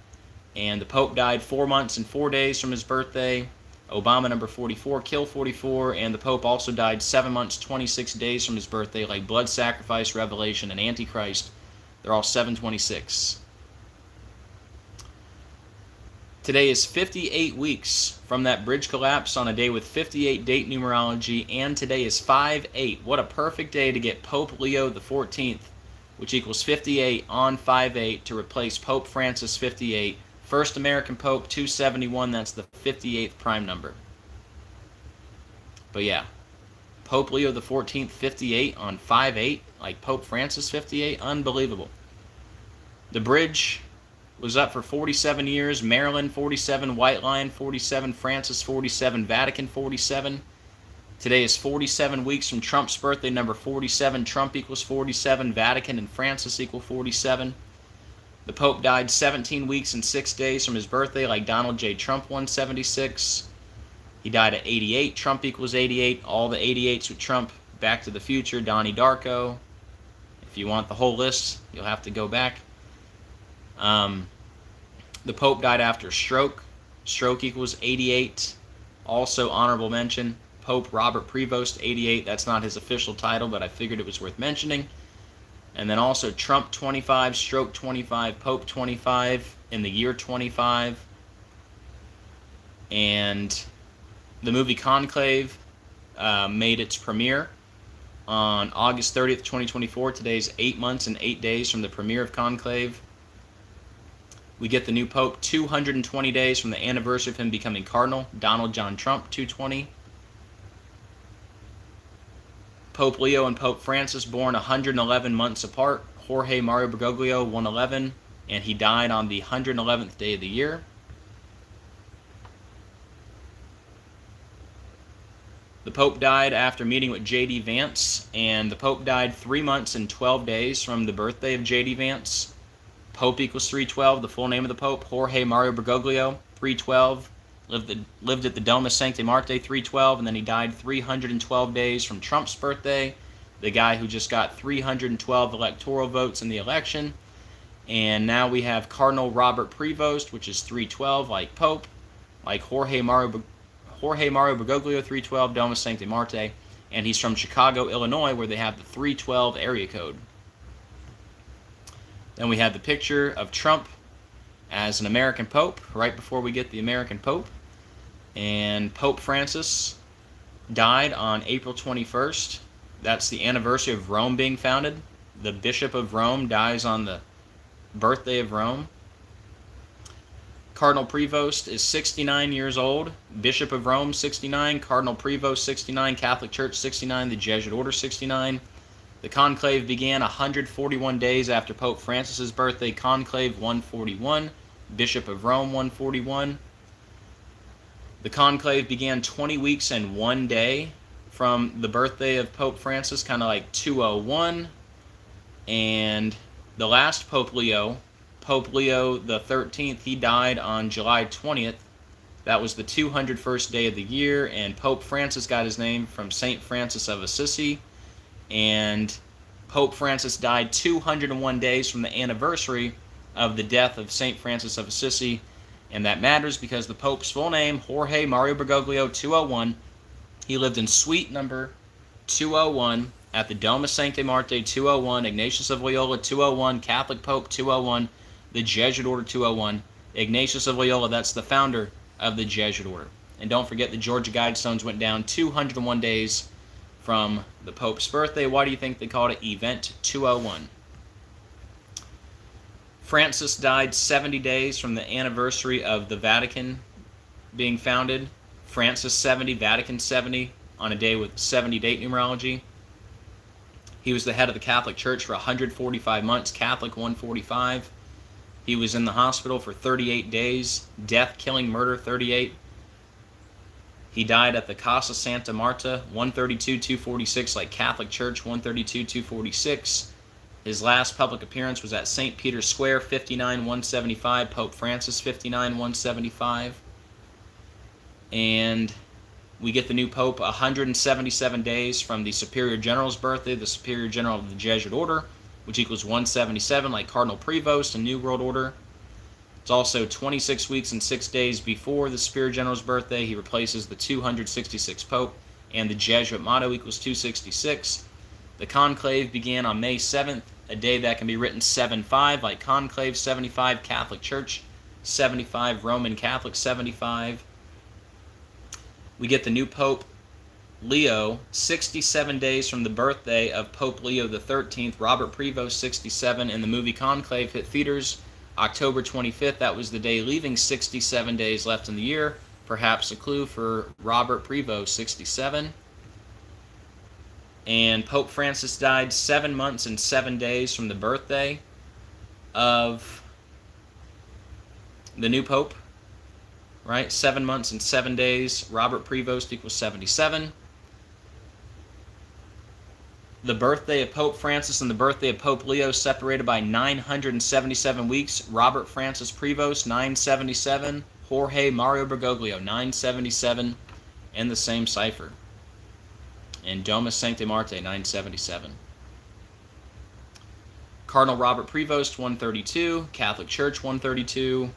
And the Pope died 4 months and 4 days from his birthday, Obama number 44, Kill 44, and the Pope also died 7 months, 26 days from his birthday, like Blood Sacrifice, Revelation, and Antichrist. They're all 726. Today is 58 weeks from that bridge collapse on a day with 58 date numerology, and today is 5/8. What a perfect day to get Pope Leo XIV, which equals 58 on 5/8, to replace Pope Francis 58. First American Pope, 271, that's the 58th prime number. But yeah, Pope Leo XIV, 58 on 5/8, like Pope Francis 58, unbelievable. The bridge was up for 47 years. Maryland 47, White Lion 47, Francis 47, Vatican 47. Today is 47 weeks from Trump's birthday, number 47. Trump equals 47. Vatican and Francis equal 47. The Pope died 17 weeks and 6 days from his birthday, like Donald J. Trump, 176. He died at 88. Trump equals 88. All the 88s with Trump. Back to the Future, Donnie Darko. If you want the whole list, you'll have to go back. The Pope died after stroke. Stroke equals 88. Also honorable mention, Pope Robert Prevost, 88. That's not his official title, but I figured it was worth mentioning. And then also Trump 25, stroke 25, Pope 25 in the year 25. And the movie Conclave made its premiere on August 30th, 2024. Today's 8 months and 8 days from the premiere of Conclave. We get the new Pope 220 days from the anniversary of him becoming Cardinal, Donald John Trump, 220. Pope Leo and Pope Francis born 111 months apart. Jorge Mario Bergoglio, 111, and he died on the 111th day of the year. The Pope died after meeting with J.D. Vance, and the Pope died 3 months and 12 days from the birthday of J.D. Vance. Pope equals 312, the full name of the Pope, Jorge Mario Bergoglio, 312, lived at the Domus Sancti Marte, 312, and then he died 312 days from Trump's birthday, the guy who just got 312 electoral votes in the election. And now we have Cardinal Robert Prevost, which is 312, like Pope, like Jorge Mario Bergoglio, 312, Domus Sancti Marte, and he's from Chicago, Illinois, where they have the 312 area code. Then we have the picture of Trump as an American Pope, right before we get the American Pope. And Pope Francis died on April 21st. That's the anniversary of Rome being founded. The Bishop of Rome dies on the birthday of Rome. Cardinal Prevost is 69 years old. Bishop of Rome, 69. Cardinal Prevost, 69. Catholic Church, 69. The Jesuit Order, 69. The conclave began 141 days after Pope Francis's birthday. Conclave 141. Bishop of Rome 141. The conclave began 20 weeks and 1 day from the birthday of Pope Francis, kind of like 201. And the last Pope Leo the 13th, he died on July 20th. That was the 201st day of the year, and Pope Francis got his name from St. Francis of Assisi. And Pope Francis died 201 days from the anniversary of the death of St. Francis of Assisi. And that matters because the Pope's full name, Jorge Mario Bergoglio, 201, he lived in suite number 201 at the Domus Sancti Marte, 201, Ignatius of Loyola, 201, Catholic Pope, 201, the Jesuit Order, 201. Ignatius of Loyola, that's the founder of the Jesuit Order. And don't forget, the Georgia Guidestones went down 201 days from the Pope's birthday. Why do you think they called it Event 201? Francis died 70 days from the anniversary of the Vatican being founded. Francis 70, Vatican 70, on a day with 70 date numerology. He was the head of the Catholic Church for 145 months, Catholic 145. He was in the hospital for 38 days, death, killing, murder 38. He died at the Casa Santa Marta, 132-246, like Catholic Church, 132-246. His last public appearance was at St. Peter's Square, 59-175, Pope Francis, 59-175. And we get the new Pope 177 days from the Superior General's birthday, the Superior General of the Jesuit Order, which equals 177, like Cardinal Prevost and New World Order. It's also 26 weeks and 6 days before the Superior General's birthday. He replaces the 266th Pope, and the Jesuit motto equals 266. The conclave began on May 7th, a day that can be written 7-5, like Conclave 75, Catholic Church 75, Roman Catholic 75. We get the new Pope Leo 67 days from the birthday of Pope Leo the 13th. Robert Prevost 67, and the movie Conclave hit theaters October 25th. That was the day leaving 67 days left in the year. Perhaps a clue for Robert Prevost 67. And Pope Francis died 7 months and 7 days from the birthday of the new Pope, right? 7 months and 7 days. Robert Prevost equals 77. The birthday of Pope Francis and the birthday of Pope Leo separated by 977 weeks. Robert Francis Prevost, 977. Jorge Mario Bergoglio, 977. And the same cipher. And Domus Sancti Marte, 977. Cardinal Robert Prevost, 132. Catholic Church, 132.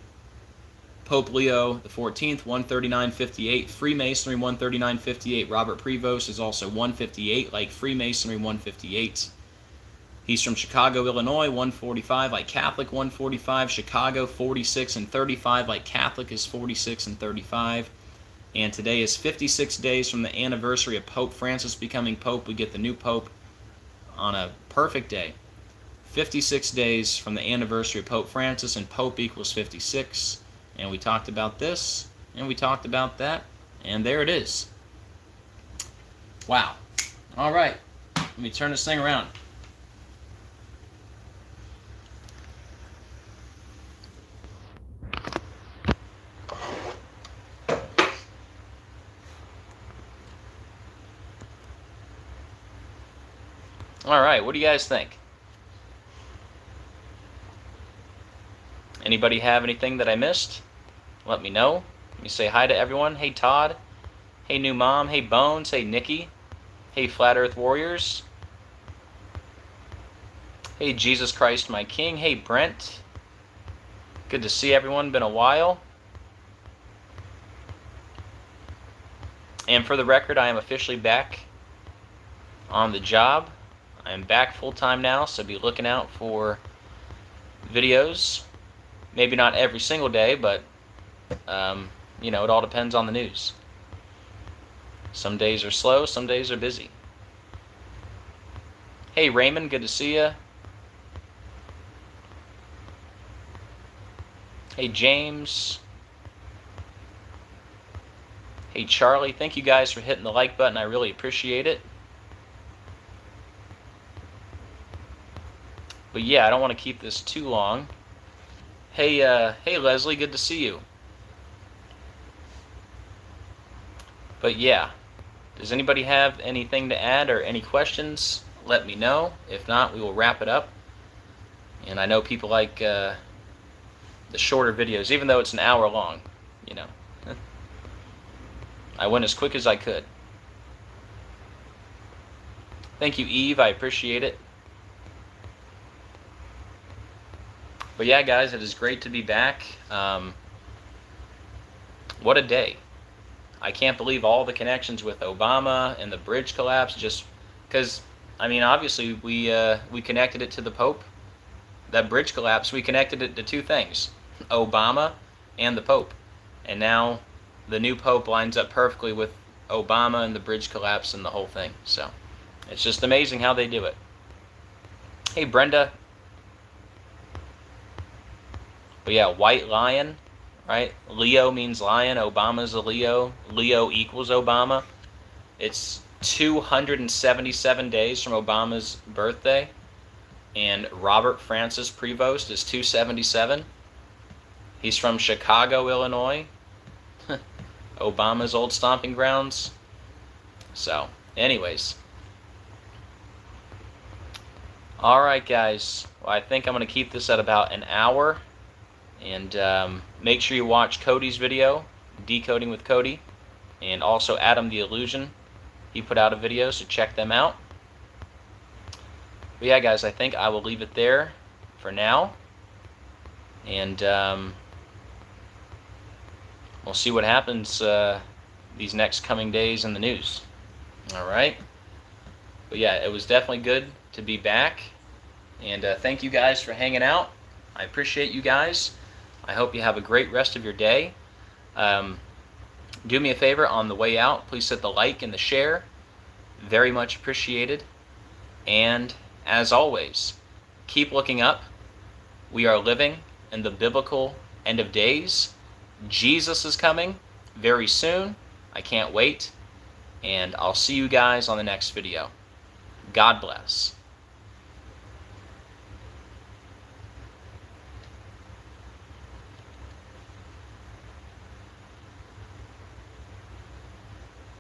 Pope Leo the 14th, 139.58. Freemasonry, 139.58. Robert Prevost is also 158, like Freemasonry, 158. He's from Chicago, Illinois, 145, like Catholic, 145. Chicago, 46 and 35, like Catholic is 46 and 35. And today is 56 days from the anniversary of Pope Francis becoming Pope. We get the new Pope on a perfect day. 56 days from the anniversary of Pope Francis, and Pope equals 56. And we talked about this, and we talked about that, and there it is. Wow. All right. Let me turn this thing around. All right. What do you guys think? Anybody have anything that I missed? Let me know. Let me say hi to everyone. Hey Todd. Hey New Mom. Hey Bones. Hey Nikki. Hey Flat Earth Warriors. Hey Jesus Christ my King. Hey Brent. Good to see everyone. Been a while. And for the record, I am officially back on the job. I am back full time now, so be looking out for videos. Maybe not every single day, but you know, it all depends on the news. Some days are slow, some days are busy. Hey Raymond, good to see you. Hey James. Hey Charlie, thank you guys for hitting the like button. I really appreciate it. But yeah, I don't want to keep this too long. Hey, hey Leslie, good to see you. But yeah, does anybody have anything to add or any questions? Let me know. If not, we will wrap it up. And I know people like the shorter videos, even though it's an hour long, you know. I went as quick as I could. Thank you, Eve. I appreciate it. But yeah, guys, it is great to be back. What a day. I can't believe all the connections with Obama and the bridge collapse, just because, I mean, obviously we connected it to the Pope. That bridge collapse, we connected it to two things, Obama and the Pope. And now the new Pope lines up perfectly with Obama and the bridge collapse and the whole thing. So it's just amazing how they do it. Hey, Brenda. But yeah, white lion, right? Leo means lion. Obama's a Leo. Leo equals Obama. It's 277 days from Obama's birthday. And Robert Francis Prevost is 277. He's from Chicago, Illinois. Obama's old stomping grounds. So, anyways. Alright, guys. Well, I think I'm going to keep this at about an hour. And make sure you watch Cody's video, Decoding with Cody, and also Adam the Illusion. He put out a video, so check them out. But yeah, guys, I think I will leave it there for now. And we'll see what happens these next coming days in the news. Alright? But yeah, it was definitely good to be back. And thank you guys for hanging out. I appreciate you guys. I hope you have a great rest of your day. Do me a favor on the way out. Please hit the like and the share. Very much appreciated. And as always, keep looking up. We are living in the biblical end of days. Jesus is coming very soon. I can't wait. And I'll see you guys on the next video. God bless.